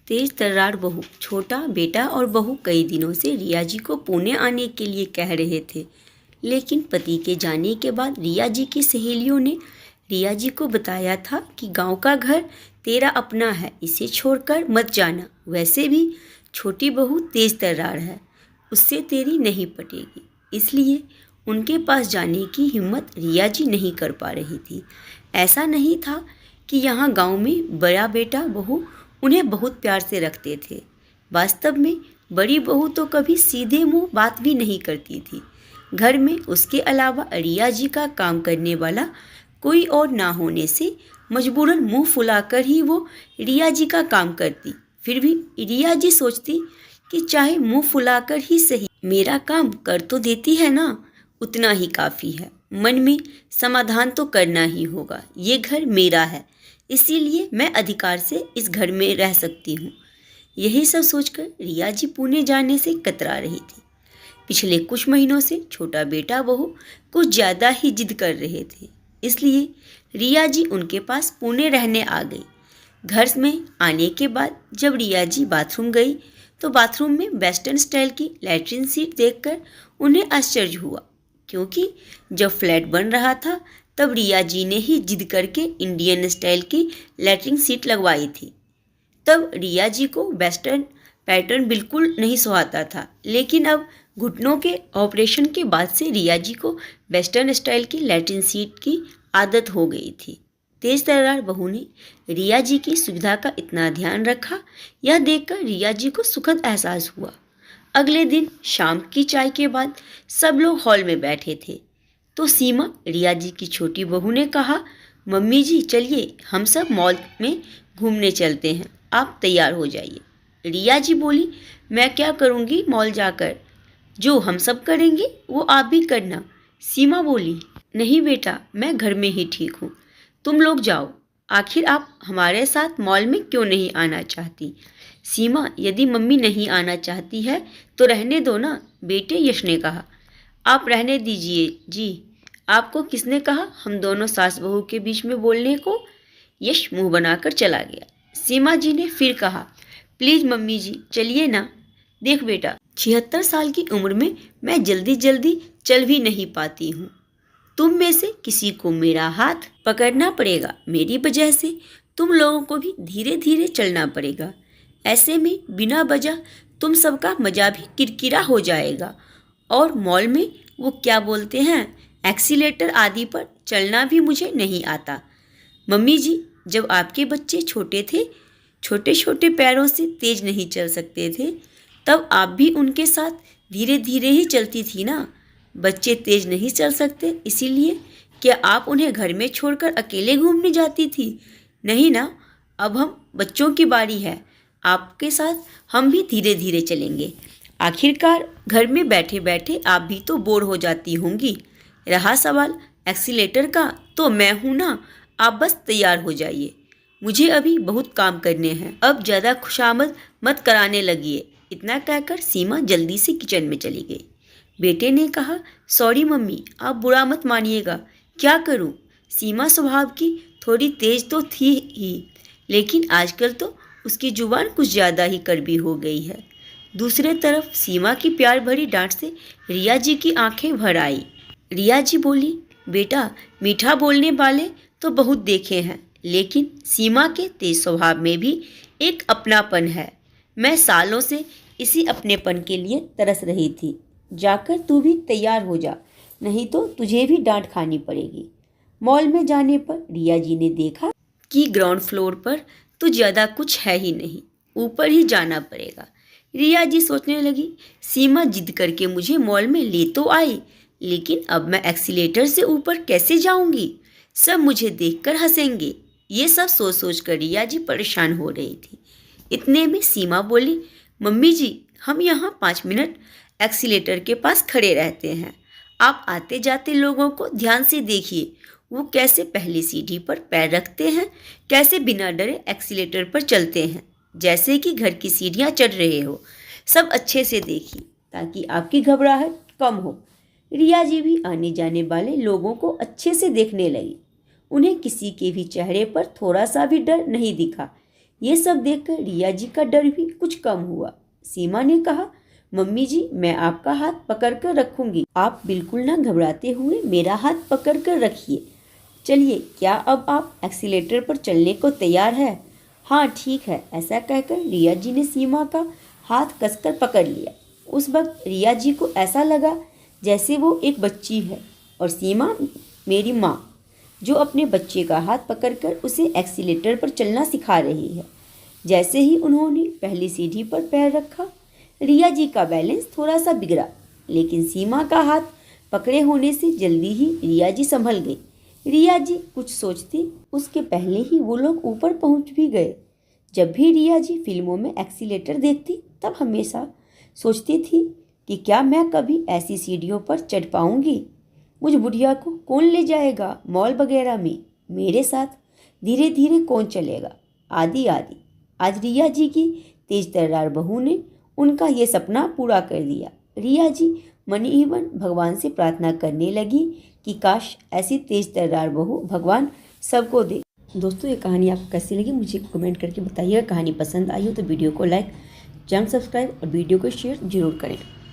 तेज तर्रार बहू, छोटा बेटा और बहू कई दिनों से रिया जी को पुणे आने के लिए कह रहे थे, लेकिन पति के जाने के बाद रिया जी की सहेलियों ने रिया जी को बताया था कि गांव का घर तेरा अपना है, इसे छोड़कर मत जाना। वैसे भी छोटी बहू तेज तर्रार है, उससे तेरी नहीं पटेगी। इसलिए उनके पास जाने की हिम्मत रिया जी नहीं कर पा रही थी। ऐसा नहीं था कि यहाँ गांव में बड़ा बेटा बहू उन्हें बहुत प्यार से रखते थे। वास्तव में बड़ी बहू तो कभी सीधे मुंह बात भी नहीं करती थी। घर में उसके अलावा रिया जी का काम करने वाला कोई और ना होने से मजबूरन मुंह फुलाकर ही वो रिया जी का काम करती। फिर भी रिया जी सोचती कि चाहे मुंह फुलाकर ही सही, मेरा काम कर तो देती है ना, उतना ही काफ़ी है। मन में समाधान तो करना ही होगा, ये घर मेरा है, इसीलिए मैं अधिकार से इस घर में रह सकती हूँ। यही सब सोचकर रिया जी पुणे जाने से कतरा रही थी। पिछले कुछ महीनों से छोटा बेटा बहू कुछ ज़्यादा ही जिद कर रहे थे, इसलिए रिया जी उनके पास पुणे रहने आ गई। घर में आने के बाद जब रिया जी बाथरूम गई तो बाथरूम में वेस्टर्न स्टाइल की लैट्रिन सीट देखकर उन्हें आश्चर्य हुआ, क्योंकि जब फ्लैट बन रहा था तब रिया जी ने ही जिद करके इंडियन स्टाइल की लैट्रिन सीट लगवाई थी। तब रिया जी को वेस्टर्न पैटर्न बिल्कुल नहीं सुहाता था, लेकिन अब घुटनों के ऑपरेशन के बाद से रिया जी को वेस्टर्न स्टाइल की लैट्रिन सीट की आदत हो गई थी। तेज तर्रार बहू ने रिया जी की सुविधा का इतना ध्यान रखा, यह देखकर रिया जी को सुखद एहसास हुआ। अगले दिन शाम की चाय के बाद सब लोग हॉल में बैठे थे तो सीमा, रिया जी की छोटी बहू ने कहा, मम्मी जी चलिए हम सब मॉल में घूमने चलते हैं, आप तैयार हो जाइए। रिया जी बोली, मैं क्या करूँगी मॉल जाकर, जो हम सब करेंगे वो आप भी करना। सीमा बोली, नहीं बेटा, मैं घर में ही ठीक हूँ, तुम लोग जाओ, आखिर आप हमारे साथ मॉल में क्यों नहीं आना चाहती। सीमा, यदि मम्मी नहीं आना चाहती है तो रहने दो ना बेटे, यश ने कहा। आप रहने दीजिए जी, आपको किसने कहा हम दोनों सास बहू के बीच में बोलने को। यश मुंह बनाकर चला गया। सीमा जी ने फिर कहा, प्लीज मम्मी जी चलिए ना, देख बेटा 76 साल की उम्र में मैं जल्दी जल्दी चल भी नहीं पाती हूँ, तुम में से किसी को मेरा हाथ पकड़ना पड़ेगा, मेरी वजह से तुम लोगों को भी धीरे धीरे चलना पड़ेगा। ऐसे में बिना वजह तुम सबका मजा भी किरकिरा हो जाएगा, और मॉल में वो क्या बोलते हैं एक्सीलेटर आदि पर चलना भी मुझे नहीं आता। मम्मी जी, जब आपके बच्चे छोटे थे, छोटे छोटे पैरों से तेज नहीं चल सकते थे, तब आप भी उनके साथ धीरे धीरे ही चलती थी ना। बच्चे तेज नहीं चल सकते, इसीलिए क्या आप उन्हें घर में छोड़कर अकेले घूमने जाती थी? नहीं ना, अब हम बच्चों की बारी है, आपके साथ हम भी धीरे धीरे चलेंगे। आखिरकार घर में बैठे बैठे आप भी तो बोर हो जाती होंगी। रहा सवाल एक्सीलेटर का, तो मैं हूँ ना, आप बस तैयार हो जाइए, मुझे अभी बहुत काम करने हैं, अब ज़्यादा खुशामद मत कराने लगिए। इतना कहकर सीमा जल्दी से किचन में चली गई। बेटे ने कहा, सॉरी मम्मी, आप बुरा मत मानिएगा, क्या करूँ। सीमा स्वभाव की थोड़ी तेज तो थी ही, लेकिन आजकल तो उसकी जुबान कुछ ज़्यादा ही कड़वी हो गई है। दूसरे तरफ सीमा की प्यार भरी डांट से रिया जी की आंखें भर आई। रिया जी बोली, बेटा मीठा बोलने वाले तो बहुत देखे हैं, लेकिन सीमा के तेज स्वभाव में भी एक अपनापन है। मैं सालों से इसी अपनेपन के लिए तरस रही थी। जाकर तू भी तैयार हो जा, नहीं तो तुझे भी डांट खानी पड़ेगी। मॉल में जाने पर रिया जी ने देखा कि ग्राउंड फ्लोर पर तो ज़्यादा कुछ है ही नहीं, ऊपर ही जाना पड़ेगा। रिया जी सोचने लगी, सीमा जिद करके मुझे मॉल में ले तो आई, लेकिन अब मैं एक्सीलेटर से ऊपर कैसे जाऊंगी, सब मुझे देखकर हंसेंगे। ये सब सोच सोच कर रिया जी परेशान हो रही थी। इतने में सीमा बोली, मम्मी जी हम यहाँ 5 मिनट एक्सीलेटर के पास खड़े रहते हैं, आप आते जाते लोगों को ध्यान से देखिए, वो कैसे पहली सीढ़ी पर पैर रखते हैं, कैसे बिना डरे एक्सीलेटर पर चलते हैं, जैसे कि घर की सीढ़ियाँ चढ़ रहे हो। सब अच्छे से देखिए ताकि आपकी घबराहट कम हो। रिया जी भी आने जाने वाले लोगों को अच्छे से देखने लगी। उन्हें किसी के भी चेहरे पर थोड़ा सा भी डर नहीं दिखा। ये सब देखकर रिया जी का डर भी कुछ कम हुआ। सीमा ने कहा, मम्मी जी, मैं आपका हाथ पकड़ कर रखूंगी, आप बिल्कुल ना घबराते हुए मेरा हाथ पकड़ कर रखिए। चलिए, क्या अब आप एक्सीलेटर पर चलने को तैयार है? हाँ ठीक है। ऐसा कहकर रिया जी ने सीमा का हाथ कसकर पकड़ लिया। उस वक्त रिया जी को ऐसा लगा जैसे वो एक बच्ची है और सीमा मेरी माँ, जो अपने बच्चे का हाथ पकड़कर उसे एक्सीलेटर पर चलना सिखा रही है। जैसे ही उन्होंने पहली सीढ़ी पर पैर रखा, रिया जी का बैलेंस थोड़ा सा बिगड़ा, लेकिन सीमा का हाथ पकड़े होने से जल्दी ही रिया जी संभल गई। रिया जी कुछ सोचती उसके पहले ही वो लोग ऊपर पहुंच भी गए। जब भी रिया जी फिल्मों में एक्सीलेटर देखती, तब हमेशा सोचती थी कि क्या मैं कभी ऐसी सीढ़ियों पर चढ़ पाऊंगी? मुझ बुढ़िया को कौन ले जाएगा मॉल वगैरह में? मेरे साथ धीरे धीरे कौन चलेगा? आदि आदि। आज रिया जी की तेज तर्रार बहू ने उनका ये सपना पूरा कर दिया। रिया जी मन ही मन भगवान से प्रार्थना करने लगी कि काश ऐसी तेज तर्रार बहू भगवान सबको दे। दोस्तों, ये कहानी आपको कैसी लगी मुझे कमेंट करके बताइएगा। कहानी पसंद आई हो तो वीडियो को लाइक, चैनल सब्सक्राइब और वीडियो को शेयर जरूर करें।